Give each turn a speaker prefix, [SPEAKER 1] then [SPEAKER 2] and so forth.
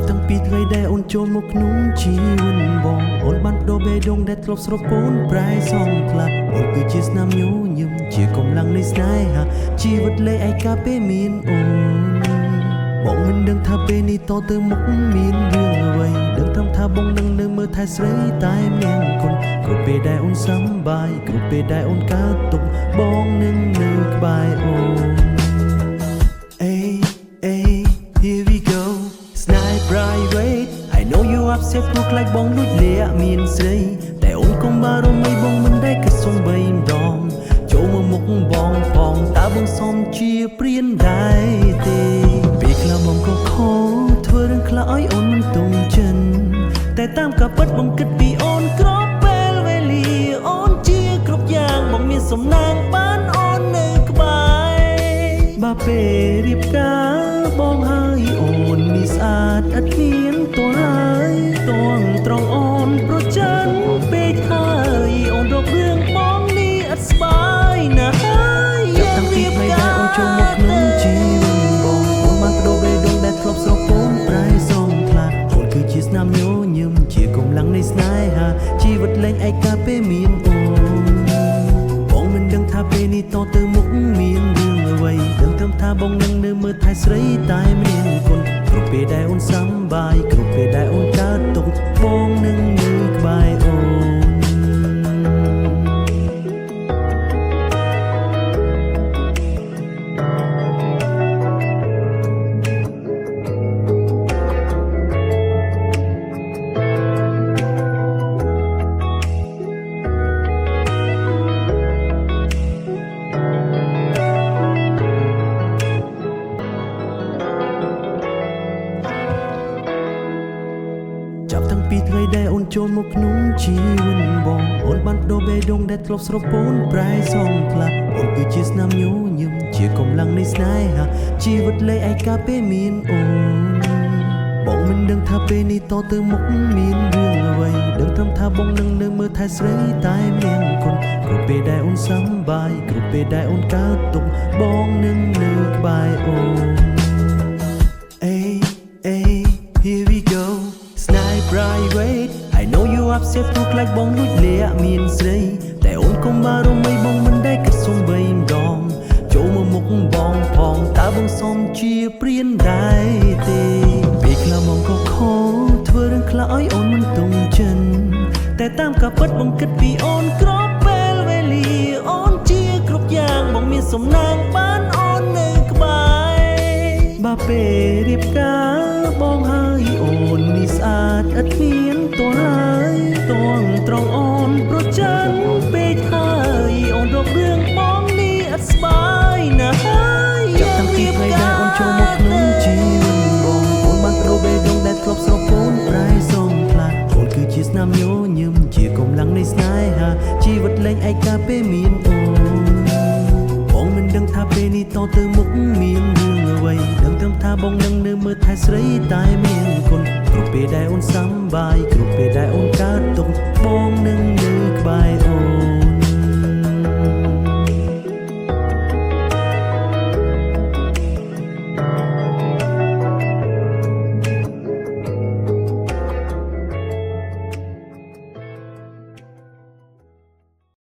[SPEAKER 1] តាំងពីថ្ងៃដែលអូនចូលមកក្នុងជីវិតបងអូនបានបដូរបេះដូងដែលធ្លាប់ស្រពោនប្រែសងខ្លះអូនគឺជាស្នាមញញឹមជាកម្លាំងនៃស្នេហាជីវិតលេឯកាពេលមានអូនបងមិនដឹងថាពេលនេះតទៅមុខមានរឿងអ្វីដឹងត្រឹមថាបងនឹងនៅមើលថែស្រីតែមានគុណគ្រប់ពេលដែលអូនសប្បាយគ្រប់ពេលដែលអូនកើតទុក្ខបងនឹងនៅក្បែរអូន Here we go Snipe private I know you upset ព្រោះខ្លាចបងលួចលាក់មានស្រីតែអូនកុំបារម្ភបងមិនដែលគិតសំបីម្ដងចូលមកមុខបងផងតើបងសុំជាព្រានដែរទេពេលខ្លះបងក៏ខំធ្វើរឿងខ្លះឲ្យអូនមិនទុំចិនតែតាមការពិតបងគិតពីអូនក្របពេលវេលាអូនជាគ្រប់យ៉ាងបងមានសំណាងបានអូននៅក្បែរបើពេលរៀបការបងហើយអូននេះស្អាតឥតមានទោះហើយតួងត្រង់អូនប្រច័ណ្ឌពេកហើយអូនរករឿងបងនេះឥតស្បាយណាស់ហើយតាំងពីថ្ងៃដែលអូនចូលមកក្នុងជីវិតបងអូនបានបដូរបេះដូងដែលធ្លាប់ស្រពោនប្រែសងខ្លះអូនគឺជាស្នាមញញឹមជាកម្លាំងនៃស្នេហាជីវិតលែងឯកាពេលមានអូនបងមិនដឹងថាពេលនេះតទៅមុខមានរឿងអ្វីដឹងត្រឹមថាបងនឹងនៅមើលថែស្រីតែមានគុណគ្រប់ពេលដែលអូនសប្បាយគ្រប់ពេលដែលអូនកើតទុក្ខបងនឹងនៅក្បែរអូនចាប់តាំងពីថ្ងៃដែលអូនចូលមកក្នុងជីវិតបងអូនបានបដូរបេះដូងដែលធ្លាប់ស្រពោនប្រែសងខ្លះអូនគឺជាស្នាមញញឹមជាកម្លាំងនៃស្នេហាជីវិតលេឯកាពេលមានអូនបងមិនដឹងថាពេលនេះតទៅមុខមានរឿងអ្វីដឹងត្រឹមថាបងនឹងនៅមើលថែស្រីតែមានគុណគ្រប់ពេលដែលអូនសប្បាយគ្រប់ពេលដែលអូនកើតទុក្ខបងនឹងនៅក្បែរអូន Here we go Snipe private I know you upset ព្រោះខ្លាចបងលួចលាក់មានស្រីតែអូនកុំបារម្ភបងមិនដែលគិតសំបីម្ដងចូលមកមុខបងផងតើបងសុំជាព្រានដែរទេពេលខ្លះបងក៏ខំធ្វើរឿងខ្លះឲ្យអូនមិនទុំចិនតែតាមការពិតបងគិតពីអូនក្របពេលវេលាអូនជាគ្រប់យ៉ាងបងមានសំណាងបានអូននៅក្បែរបើពេលរៀបការបងហើយអូននេះស្អាតឥតមានទោះហើយតួងត្រង់អូនប្រច័ណ្ឌពេកហើយអូនរករឿងបងនេះឥតស្បាយណាស់ហើយចាប់តាំងពីថ្ងៃដែលអូនចូលមកក្នុងជីវិតបងអូនបានបដូរបេះដូងដែលធ្លាប់ស្រពោនប្រែសងខ្លះអូនគឺជាស្នាមញញឹមជាកម្លាំងនៃស្នេហាជីវិតលែងឯកាពេលមានអូនបងមិនដឹងថាពេលនេះតទៅមុខមានរឿងអ្វីដឹងត្រឹមថាបងនឹងនៅមើលថែស្រីតែមានគុណគ្រប់ពេលដែលអូនសប្បាយគ្រប់ពេលដែលអូនកើតទុក្ខបងនឹងនៅក្បែរអូន